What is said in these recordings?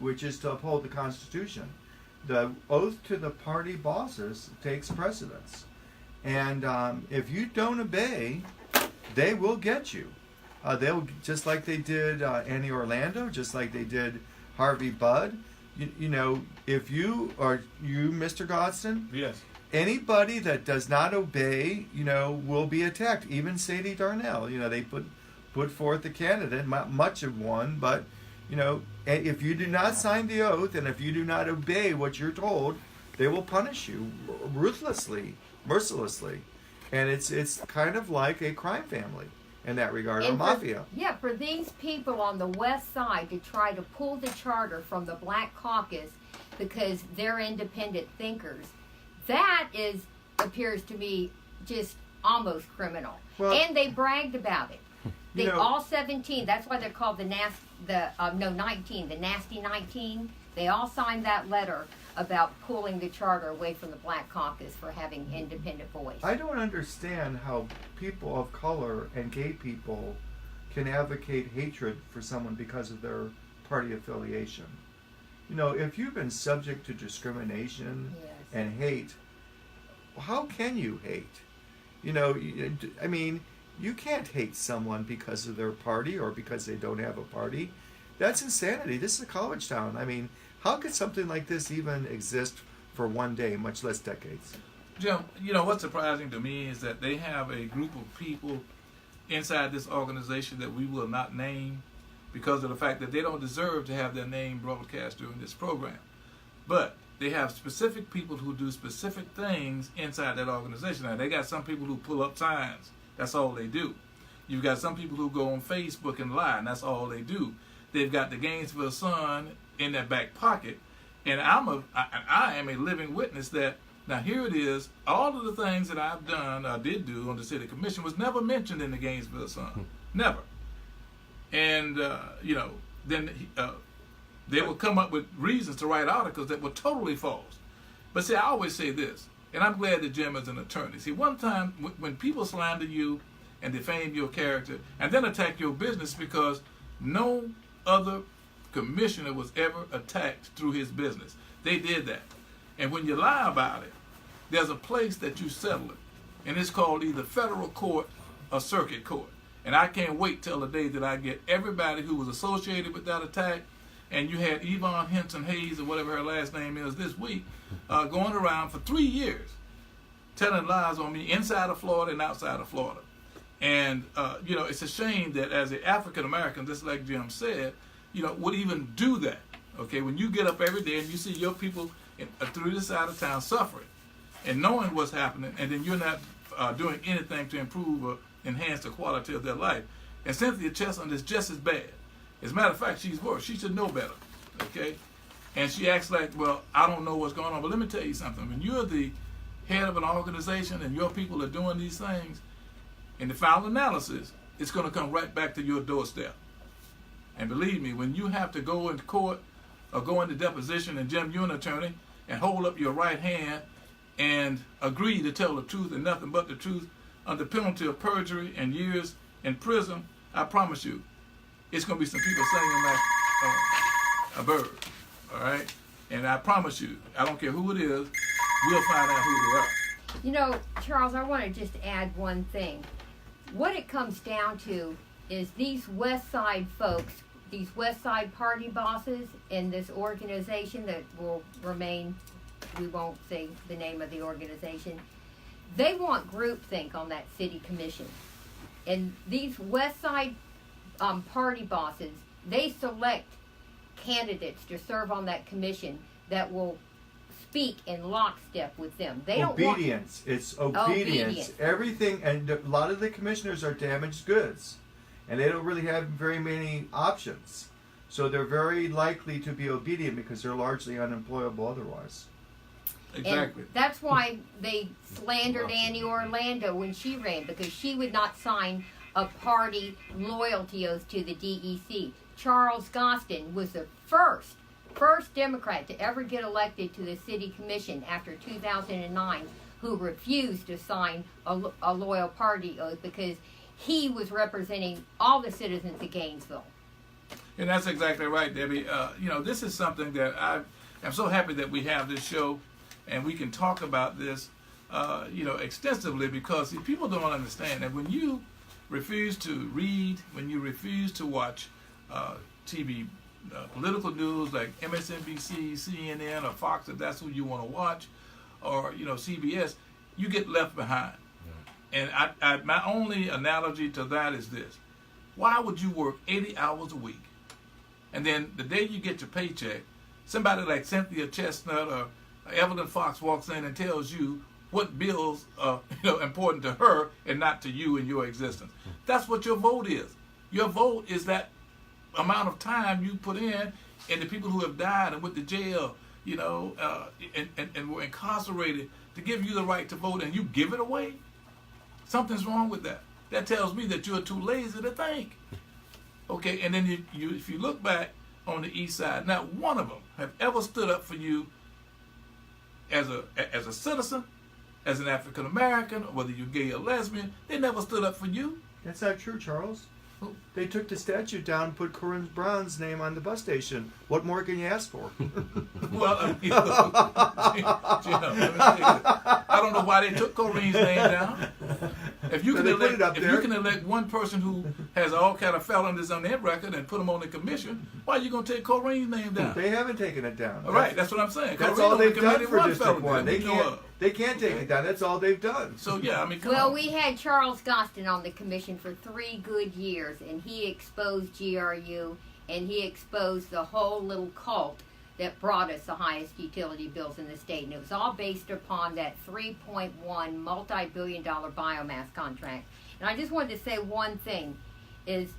which is to uphold the Constitution. The oath to the party bosses takes precedence. And if you don't obey, they will get you. They'll, just like they did Annie Orlando, just like they did Harvey Budd. You know, if you or you, Mr. Goston, yes, anybody that does not obey, you know, will be attacked. Even Sadie Darnell, you know, they put forth a candidate, much of one, but you know, if you do not sign the oath and if you do not obey what you're told, they will punish you ruthlessly, mercilessly, and it's kind of like a crime family in that regard, or mafia. Yeah, for these people on the west side to try to pull the charter from the Black Caucus because they're independent thinkers, that appears to me just almost criminal. Well, and they bragged about it. They all 17. That's why they're called the 19, the Nasty 19. They all signed that letter about pulling the charter away from the Black Caucus for having independent voice. I don't understand how people of color and gay people can advocate hatred for someone because of their party affiliation. You know, if you've been subject to discrimination and hate, how can you hate? You know, I mean, you can't hate someone because of their party or because they don't have a party. That's insanity. This is a college town. I mean, how could something like this even exist for one day, much less decades? Jim, you know, what's surprising to me is that they have a group of people inside this organization that we will not name because of the fact that they don't deserve to have their name broadcast during this program. But they have specific people who do specific things inside that organization. Now, they got some people who pull up signs. That's all they do. You've got some people who go on Facebook and lie, and that's all they do. They've got the Gainesville Sun in their back pocket, and I am a living witness that, now here it is, all of the things that I've done, or did do on the city commission was never mentioned in the Gainesville Sun. Never. And, you know, then they will come up with reasons to write articles that were totally false. But see, I always say this, and I'm glad that Jim is an attorney. See, one time when people slander you and defame your character and then attack your business because no other commissioner was ever attacked through his business. They did that. And when you lie about it, there's a place that you settle it. And it's called either federal court or circuit court. And I can't wait till the day that I get everybody who was associated with that attack. And you had Yvonne Henson Hayes, or whatever her last name is, this week, going around for 3 years telling lies on me inside of Florida and outside of Florida. And, you know, it's a shame that as an African-American, just like Jim said, you know, would even do that. Okay, when you get up every day and you see your people through this side of town suffering and knowing what's happening, and then you're not doing anything to improve or enhance the quality of their life. And Cynthia Chestnut is just as bad. As a matter of fact, she's worse. She should know better. Okay? And she acts like, well, I don't know what's going on. But let me tell you something. When you're the head of an organization and your people are doing these things, in the final analysis, it's going to come right back to your doorstep. And believe me, when you have to go into court or go into deposition, and Jim, you're an attorney, and hold up your right hand and agree to tell the truth and nothing but the truth under penalty of perjury and years in prison, I promise you, it's going to be some people singing like a bird, all right? And I promise you, I don't care who it is, we'll find out who they are. You know, Charles, I want to just add one thing. What it comes down to is these West Side folks, these West Side party bosses in this organization that will remain, we won't say the name of the organization, they want groupthink on that city commission. And these West Side party bosses, they select candidates to serve on that commission that will speak in lockstep with them. They obedience. It's obedience. Everything, and a lot of the commissioners are damaged goods, and they don't really have very many options. So they're very likely to be obedient because they're largely unemployable otherwise. Exactly. And that's why they slandered Annie Orlando when she ran, because she would not sign a party loyalty oath to the DEC. Charles Goston was the first Democrat to ever get elected to the city commission after 2009 who refused to sign a loyal party oath because he was representing all the citizens of Gainesville. And that's exactly right, Debbie. This is something that I'm so happy that we have this show, and we can talk about this, extensively, because see, people don't understand that when you refuse to read, when you refuse to watch TV, political news like MSNBC, CNN, or Fox, if that's who you want to watch, or CBS, you get left behind. And my only analogy to that is this: why would you work 80 hours a week, and then the day you get your paycheck, somebody like Cynthia Chestnut or Evelyn Fox walks in and tells you what bills are important to her and not to you in your existence? That's what your vote is. Your vote is that amount of time you put in, and the people who have died and went to jail, and were incarcerated to give you the right to vote, and you give it away. Something's wrong with that. That tells me that you're too lazy to think. Okay, and then if you look back on the East Side, not one of them have ever stood up for you as a citizen, as an African American, whether you're gay or lesbian. They never stood up for you. That's not true, Charles. They took the statue down and put Corinne Brown's name on the bus station. What more can you ask for? Well, Jim, let me tell you, I don't know why they took Corinne's name down. If you can elect one person who has all kind of felonies on their record and put them on the commission, why are you going to take Corinne's name down? They haven't taken it down. All right, that's what I'm saying. That's Corinne all they've done for one District 1. felony. They can't take it down. That's all they've done. So, yeah, I mean, come Well, on. we had Charles Goston on the commission for 3 good years, and he exposed GRU, and he exposed the whole little cult that brought us the highest utility bills in the state. And it was all based upon that $3.1 multi-billion-dollar biomass contract. And I just wanted to say one thing, is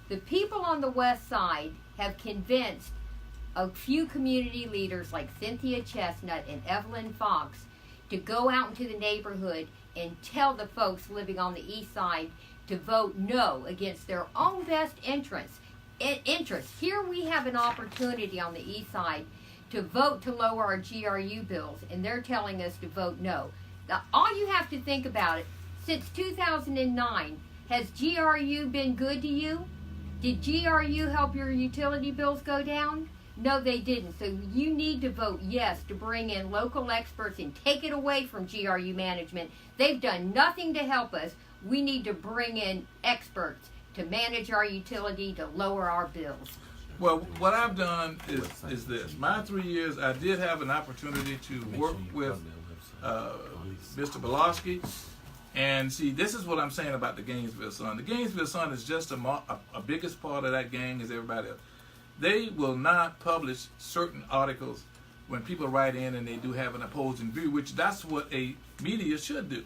the people on the west side have convinced a few community leaders like Cynthia Chestnut and Evelyn Fox to go out into the neighborhood and tell the folks living on the east side to vote no against their own best interests. Here we have an opportunity on the east side to vote to lower our GRU bills, and they're telling us to vote no. Now, all you have to think about it, since 2009, has GRU been good to you? Did GRU help your utility bills go down? No, they didn't. So you need to vote yes to bring in local experts and take it away from GRU management. They've done nothing to help us. We need to bring in experts to manage our utility, to lower our bills. Well, what I've done is this. My 3 years, I did have an opportunity to work with Mr. Belowski. And see, this is what I'm saying about the Gainesville Sun. The Gainesville Sun is just a biggest part of that gang as everybody else. They will not publish certain articles when people write in and they do have an opposing view, which that's what a media should do.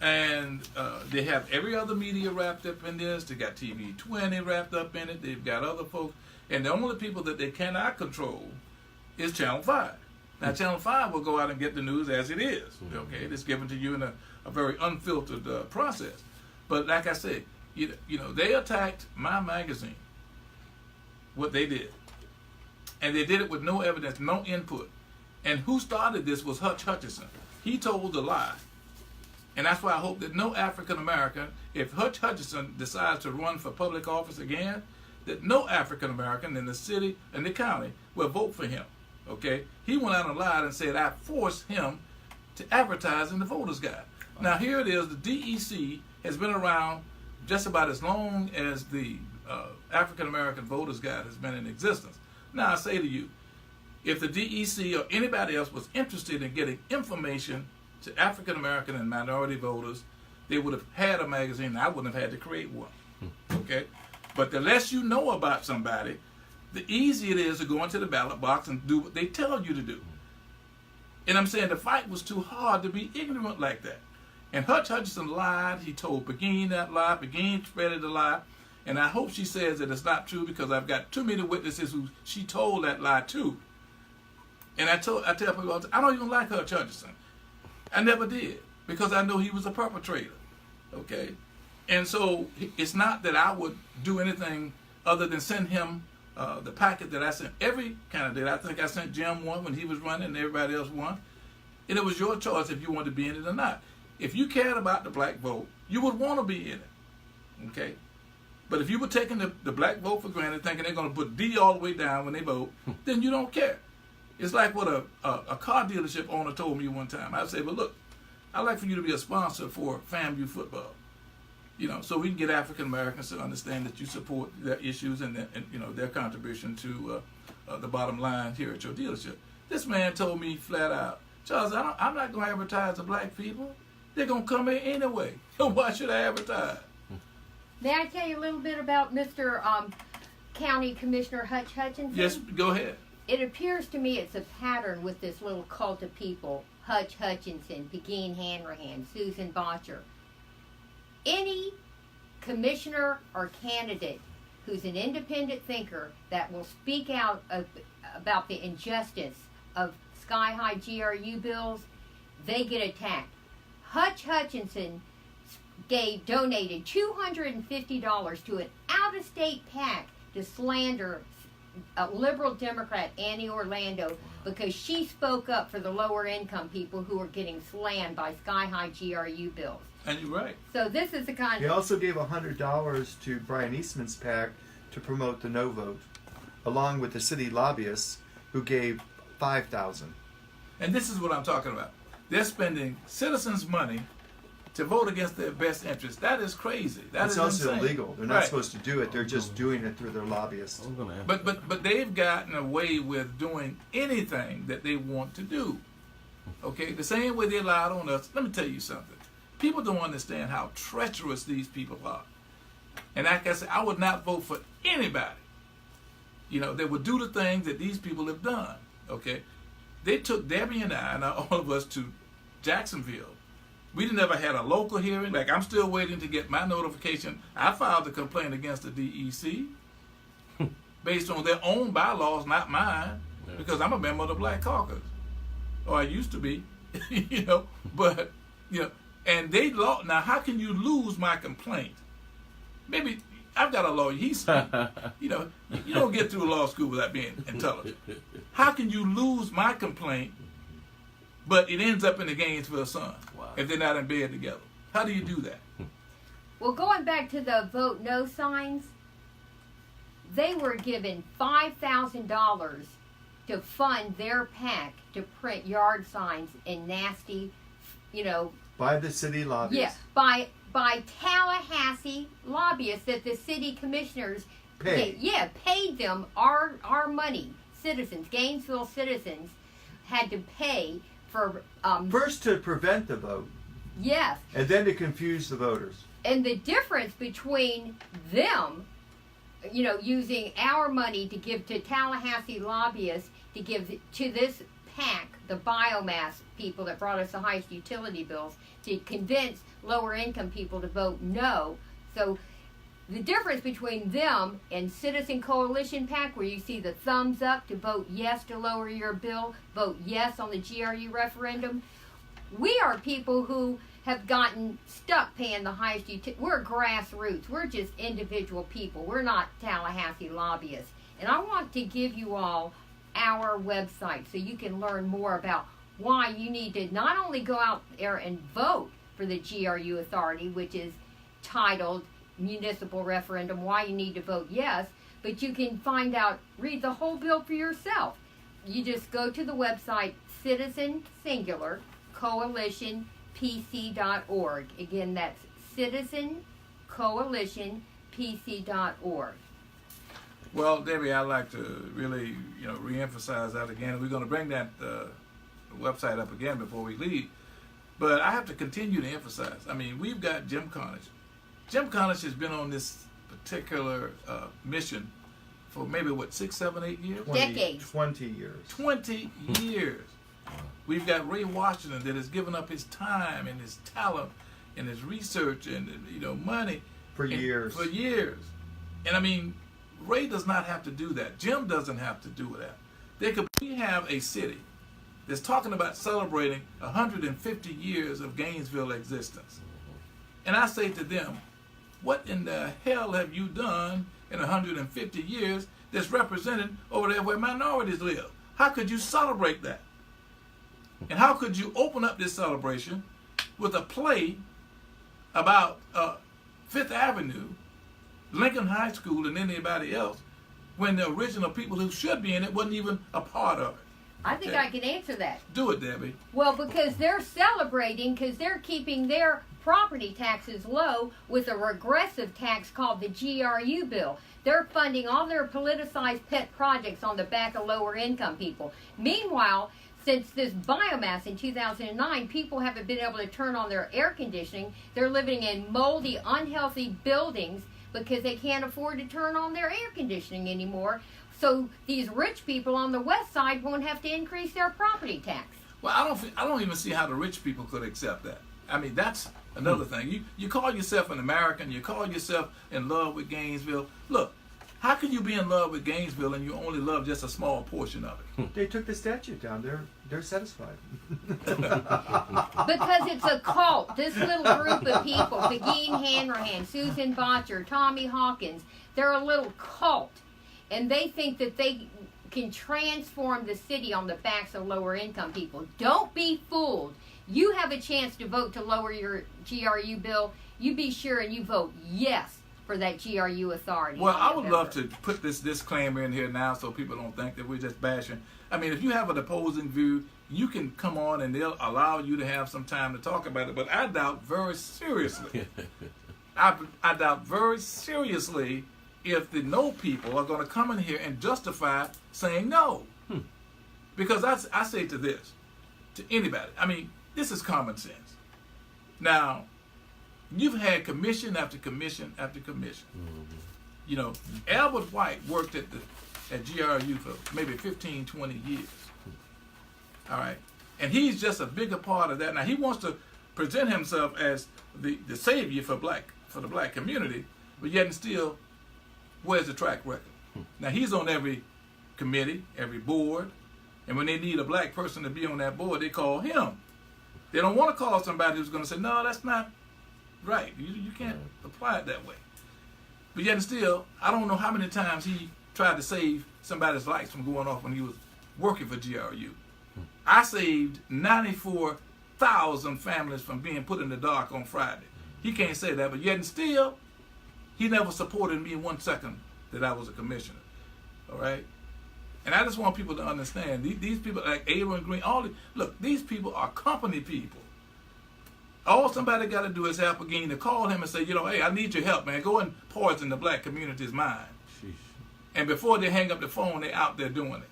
And they have every other media wrapped up in this. They got TV 20 wrapped up in it. They've got other folks. And the only people that they cannot control is Channel 5. Now, Channel 5 will go out and get the news as it is. Okay, it's given to you in a very unfiltered process. But like I said, they attacked my magazine, what they did. And they did it with no evidence, no input. And who started this was Hutch Hutchison. He told a lie. And that's why I hope that no African American, if Hutch Hutchison decides to run for public office again, that no African American in the city and the county will vote for him. Okay? He went out and lied and said, I forced him to advertise in the Voters Guide. Now here it is, the DEC has been around just about as long as the African American Voters Guide has been in existence. Now I say to you, if the DEC or anybody else was interested in getting information to African American and minority voters, they would have had a magazine, and I wouldn't have had to create one. Okay? But the less you know about somebody, the easier it is to go into the ballot box and do what they tell you to do. And I'm saying the fight was too hard to be ignorant like that. And Hutch Hutchison lied. He told Begin that lie. Begin spreaded the lie. And I hope she says that it's not true, because I've got too many witnesses who she told that lie to. And I tell people all the time, I don't even like Hutch Hutchison. I never did, because I know he was a perpetrator. Okay? And so it's not that I would do anything other than send him the packet that I sent every candidate. I think I sent Jim one when he was running and everybody else won. And it was your choice if you wanted to be in it or not. If you cared about the black vote, you would want to be in it. Okay? But if you were taking the black vote for granted, thinking they're going to put D all the way down when they vote, then you don't care. It's like what a car dealership owner told me one time. I said, well, look, I'd like for you to be a sponsor for FAMU football. So we can get African Americans to understand that you support their issues and their contribution to the bottom line here at your dealership. This man told me flat out, Charles, I'm not going to advertise to black people. They're going to come in anyway. Why should I advertise? May I tell you a little bit about Mr. County Commissioner Hutch Hutchinson? Yes, go ahead. It appears to me it's a pattern with this little cult of people. Hutch Hutchinson, Pegeen Hanrahan, Susan Botcher. Any commissioner or candidate who's an independent thinker that will speak out about the injustice of sky-high GRU bills, they get attacked. Hutch Hutchinson donated $250 to an out-of-state PAC to slander a liberal Democrat, Annie Orlando, because she spoke up for the lower-income people who are getting slammed by sky-high GRU bills. And you're right. So this is the kind He also gave $100 to Brian Eastman's PAC to promote the no vote, along with the city lobbyists who gave $5,000. And this is what I'm talking about. They're spending citizens' money to vote against their best interest. That is crazy. That's also insane. illegal. They're not supposed to do it. They're just doing it through their lobbyists. But they've gotten away with doing anything that they want to do. Okay? The same way they allowed on us. Let me tell you something. People don't understand how treacherous these people are. And like I said, I would not vote for anybody, that would do the things that these people have done. Okay? They took Debbie and I, and all of us, to Jacksonville. We never had a local hearing. Like, I'm still waiting to get my notification. I filed a complaint against the DEC based on their own bylaws, not mine, because I'm a member of the Black Caucus. Or I used to be, but, and they law. Now, how can you lose my complaint? Maybe I've got a lawyer. He's, you don't get through law school without being intelligent. How can you lose my complaint, but it ends up in the Gainesville Sun if they're not in bed together? How do you do that? Well, going back to the vote no signs, they were given $5,000 to fund their PAC to print yard signs in nasty, By the city lobbyists. Yeah, by Tallahassee lobbyists that the city commissioners paid them our money. Citizens, Gainesville citizens, had to pay for First to prevent the vote. Yes. And then to confuse the voters. And the difference between them, using our money to give to Tallahassee lobbyists to give to this PAC, the biomass people that brought us the highest utility bills, to convince lower income people to vote no. So the difference between them and Citizen Coalition PAC, where you see the thumbs up to vote yes to lower your bill, vote yes on the GRU referendum, we are people who have gotten stuck paying the highest utility. We're grassroots. We're just individual people. We're not Tallahassee lobbyists. And I want to give you all our website so you can learn more about why you need to not only go out there and vote for the GRU authority, which is titled Municipal Referendum, why you need to vote yes, but you can find out, read the whole bill for yourself. You just go to the website Citizen Singular Coalition PC.org. Again, that's Citizen Coalition PC.org. Well, Debbie, I'd like to really, reemphasize that again. We're going to bring that website up again before we leave. But I have to continue to emphasize. I mean, we've got Jim Cornish. Jim Cornish has been on this particular mission for maybe, 6, 7, 8 years? Decades. 20 years. 20 years. We've got Ray Washington that has given up his time and his talent and his research and, money. For years. For years. And I mean, Ray does not have to do that. Jim doesn't have to do that. We have a city that's talking about celebrating 150 years of Gainesville existence. And I say to them, what in the hell have you done in 150 years that's represented over there where minorities live? How could you celebrate that? And how could you open up this celebration with a play about Fifth Avenue Lincoln High School than anybody else, when the original people who should be in it wasn't even a part of it. I think I can answer that. Do it, Debbie. Well, because they're celebrating, because they're keeping their property taxes low with a regressive tax called the GRU bill. They're funding all their politicized pet projects on the back of lower income people. Meanwhile, since this biomass in 2009, people haven't been able to turn on their air conditioning. They're living in moldy, unhealthy buildings because they can't afford to turn on their air conditioning anymore. So these rich people on the west side won't have to increase their property tax. Well, I don't even see how the rich people could accept that. I mean, that's another thing. You call yourself an American. You call yourself in love with Gainesville. Look, how can you be in love with Gainesville and you only love just a small portion of it? They took the statue down. They're satisfied. Because it's a cult. This little group of people, Pegeen Hanrahan, Susan Botcher, Tommy Hawkins, they're a little cult. And they think that they can transform the city on the backs of lower income people. Don't be fooled. You have a chance to vote to lower your GRU bill. You be sure and you vote yes for that GRU authority. Well, I would love to put this disclaimer in here now so people don't think that we're just bashing. I mean, if you have an opposing view, you can come on and they'll allow you to have some time to talk about it. But I doubt very seriously, I doubt very seriously if the no people are going to come in here and justify saying no. Because I say to this, to anybody, I mean, this is common sense. Now, you've had commission after commission after commission. You know, Albert White worked at GRU for maybe 15, 20 years. All right. And he's just a bigger part of that. Now, he wants to present himself as the savior for the black community, but yet and still, where's the track record? Now, he's on every committee, every board, and when they need a black person to be on that board, they call him. They don't want to call somebody who's going to say, no, that's not right. You can't apply it that way. But yet and still, I don't know how many times he tried to save somebody's lights from going off when he was working for GRU. I saved 94,000 families from being put in the dark on Friday. He can't say that, but yet and still, he never supported me in 1 second that I was a commissioner. All right? And I just want people to understand, these people like Aaron Green, look, these people are company people. All somebody got to do is have Pegeen to call him and say, hey, I need your help, man. Go and poison the black community's mind. Sheesh. And before they hang up the phone, they're out there doing it.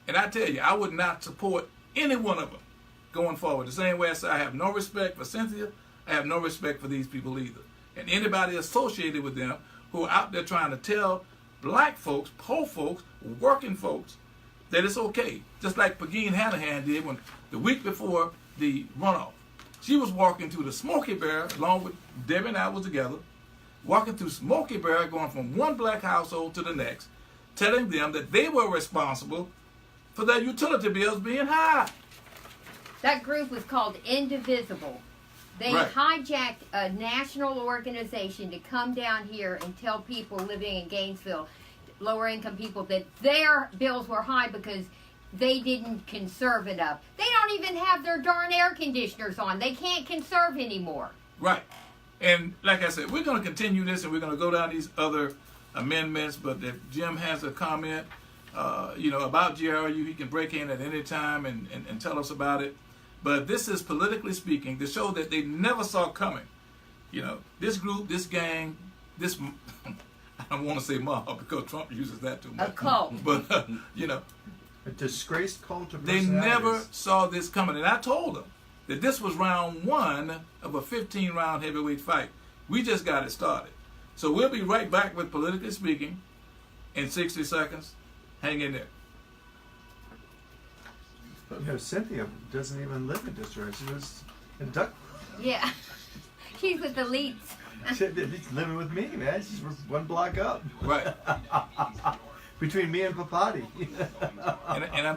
And I tell you, I would not support any one of them going forward. The same way I have no respect for Cynthia, I have no respect for these people either. And anybody associated with them who are out there trying to tell black folks, poor folks, working folks, that it's okay. Just like Pegeen Hanrahan did when the week before the runoff. She was walking through the Smoky Bear, along with Debbie and I was together, walking through Smoky Bear, going from one black household to the next, telling them that they were responsible for their utility bills being high. That group was called Indivisible. They hijacked a national organization to come down here and tell people living in Gainesville, lower income people, that their bills were high because they didn't conserve enough. They don't even have their darn air conditioners on. They can't conserve anymore. Right. And like I said, we're going to continue this and we're going to go down these other amendments. But if Jim has a comment, about GRU, he can break in at any time and tell us about it. But this is politically speaking, the show that they never saw coming. This group, this gang, this, I don't want to say mob because Trump uses that too much. A cult. But, A disgraced cult of they personalities. never saw this coming. And I told them that this was round one of a 15-round heavyweight fight. We just got it started. So we'll be right back with Politically Speaking in 60 seconds. Hang in there. Cynthia doesn't even live in Detroit. She was in Duck. Yeah. She's with the elites. She's living with me, man. She's one block up. Right. Between me and Papati. and I'm